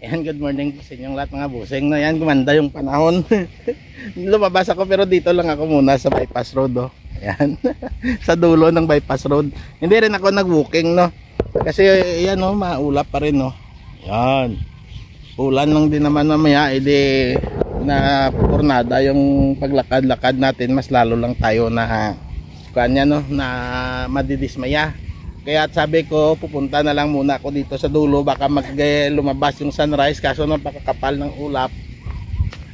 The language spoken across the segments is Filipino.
Ayan, good morning po sa inyong lahat mga busing. No, yan, gumanda yung panahon. Lumabas ako pero dito lang ako muna sa bypass road. Oh. Ayan, sa dulo ng bypass road. Hindi rin ako nag-walking, no. Kasi yan, no, maulap pa rin, no. Yan. Ulan lang din naman mamaya, edi na pornada yung paglakad-lakad natin, mas lalo lang tayo na kanya, no, na madidismaya. Kaya sabi ko, pupunta na lang muna ako dito sa dulo, baka lumabas yung sunrise, kaso napakakapal ng ulap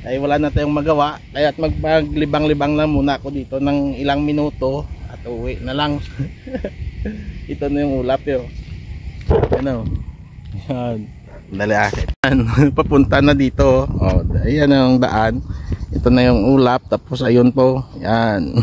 ay wala na tayong magawa. Kaya maglibang-libang lang muna ako dito ng ilang minuto at uwi na lang. Ito na yung ulap yun. Ano? Yan. Dali akin. Papunta na dito. Oh, ayan ang daan. Ito na yung ulap, tapos ayun po. Yan.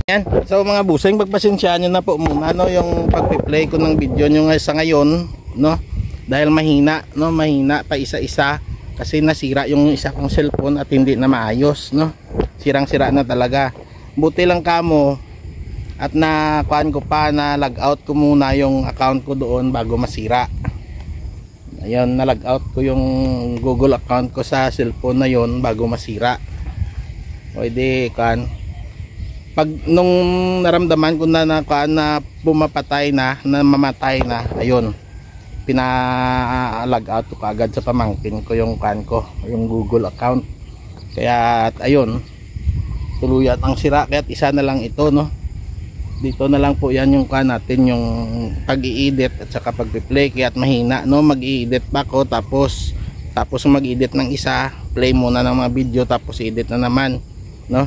Yan. So mga busing, pagpasensyaan nyo na po muna, no, yung pagpi-play ko ng video nyo sa ngayon, no, dahil mahina, no, mahina pa isa-isa kasi nasira yung isa kong cellphone at hindi na maayos, no, sirang-sira na talaga. Buti lang kamo at nakuan ko pa, na log out ko muna yung account ko doon bago masira. Ayun, na log out ko yung Google account ko sa cellphone na yon bago masira. O di kan, pag nung naramdaman ko na pumapatay na, mamatay na, ayun, pina-log out ko agad sa pamangkin ko yung yung Google account. Kaya ayun, tuluyan ang sira, kaya isa na lang ito, no. Dito na lang po yan yung natin, yung pag-i-edit at saka pag-play. Kaya mahina, no, mag-i-edit pa ko, tapos mag-edit ng isa, play muna ng mga video, tapos edit na naman, no.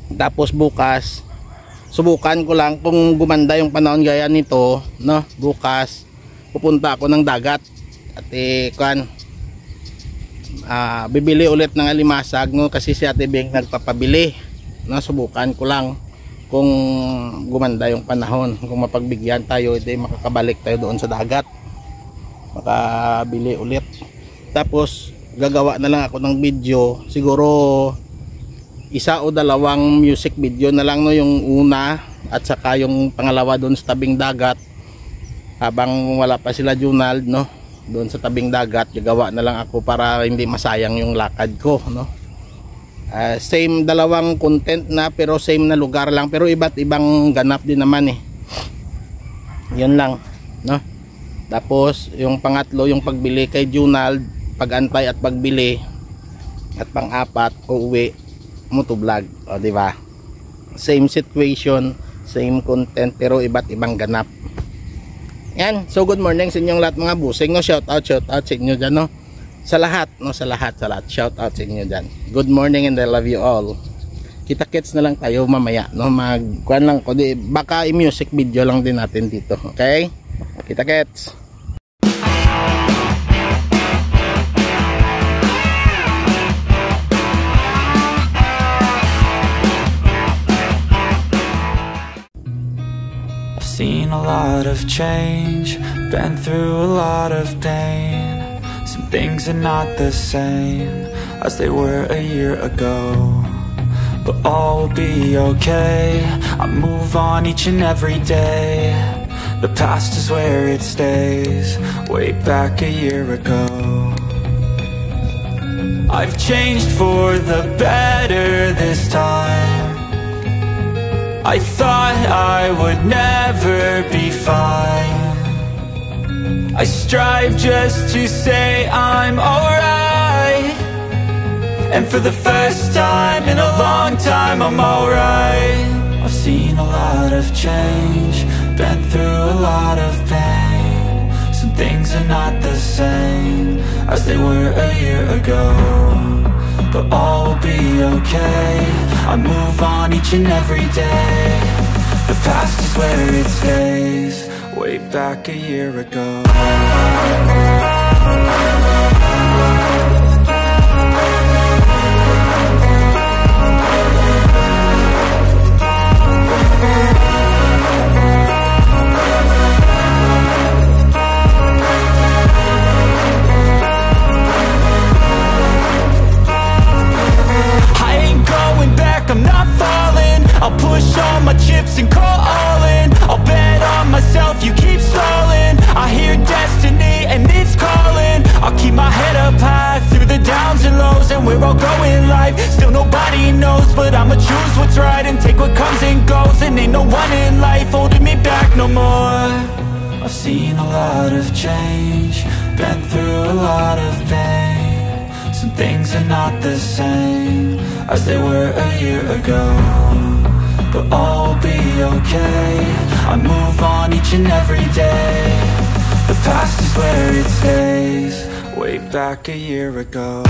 Tapos bukas subukan ko lang kung gumanda yung panahon gaya nito, no. Bukas pupunta ako ng dagat at bibili ulit ng alimasag, no, kasi si Ate Beng nagpapabili, no. Subukan ko lang kung gumanda yung panahon, kung mapagbigyan tayo, edi makakabalik tayo doon sa dagat, makabili ulit. Tapos gagawa na lang ako ng video, siguro isa o dalawang music video na lang, no, yung una at saka yung pangalawa doon sa tabing dagat, habang wala pa sila Junald, no, doon sa tabing dagat gagawa na lang ako para hindi masayang yung lakad ko, no. Same dalawang content na pero same na lugar lang, pero iba't ibang ganap din naman eh. Yun lang, no. Tapos yung pangatlo, yung pagbili kay Junald, pag-antay at pagbili, at pang-apat uuwi motovlog, o di ba? Same situation, same content pero iba't ibang ganap. Yan. So good morning sa inyong lahat mga busing, no. Shout out sa inyo dyan, no. Sa lahat, no, sa lahat shout out sa inyo dyan. Good morning and I love you all. Kita-kits na lang tayo mamaya, no. Magkuhan lang ko, baka i-music video lang din natin dito. Okay? Kita-kits. Seen a lot of change, been through a lot of pain. Some things are not the same as they were a year ago, but all will be okay. I move on each and every day. The past is where it stays, way back a year ago. I've changed for the better this time. I thought I would never be fine. I strive just to say I'm alright, and for the first time in a long time I'm alright. I've seen a lot of change, been through a lot of pain. Some things are not the same as they were a year ago, but all will be okay. I move on each and every day. The past is where it stays, way back a year ago. I'm not falling, I'll push all my chips and call all in. I'll bet on myself, you keep stalling. I hear death no more. I've seen a lot of change, been through a lot of pain. Some things are not the same as they were a year ago, but all will be okay. I move on each and every day. The past is where it stays. Way back a year ago.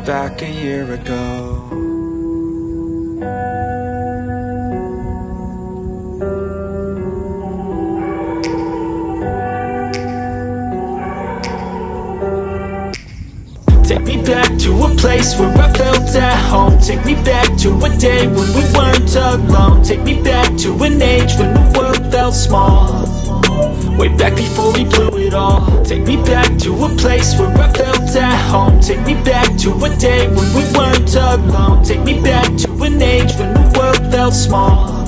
Back a year ago. Take me back to a place where I felt at home. Take me back to a day when we weren't alone. Take me back to an age when the world felt small. Way back before we blew it all. Take me back to a place where I felt at home. Take me back to a day when we weren't alone. Take me back to an age when the world felt small.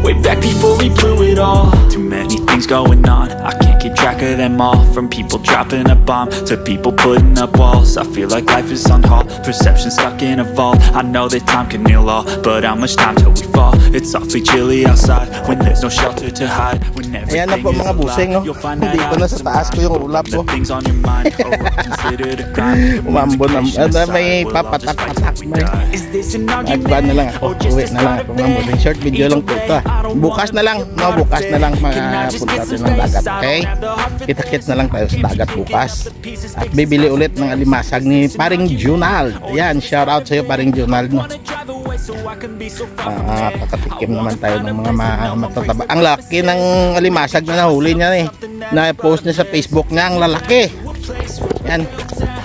Way back before we blew it all. Too many things going on, I can't keep track of them all. From people dropping a bomb to people putting up walls. I feel like life is on hold, perception stuck in a vault. I know that time can heal all, but how much time till we fall? It's awfully chilly outside when there's no shelter to hide. When ayan na po mga busing, no? Dito na sa taas ko yung ulap ko. Umambon na, may papatak-patak. Nagban na lang ako, uwi na lang ako mga busing. Short video lang po ito. Bukas na lang, no? Bukas na lang punta natin ng dagat, okay? Kita-kits na lang tayo sa dagat bukas. At bibili ulit ng alimasag ni Paring Junald. Ayan, shout out sa iyo Paring Junald, no? Kakatikim naman tayo ng mga matataba. Ang laki ng alimasag na nahuli niya, eh. Na-post niya sa Facebook niya, ang lalaki. Yan,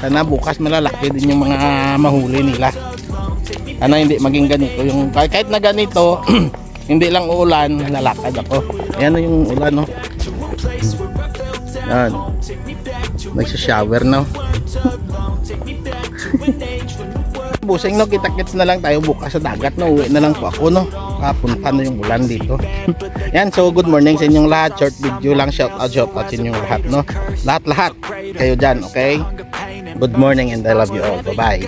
sana bukas malalaki din yung mga mahuli nila. Sana hindi maging ganito yung, kahit na ganito hindi lang uulan, lalakad ako. Ayan yung ulan, no? Yan, nagsha-shower na. Busing, no? Kita-kits na lang tayo bukas sa dagat, no? Uwi na lang po ako, no? Kapunta na yung ulan dito. Yan, so good morning sa inyong lahat. Short video lang, shout out sa inyong lahat, no? Lahat kayo dyan, okay? Good morning and I love you all. Bye-bye.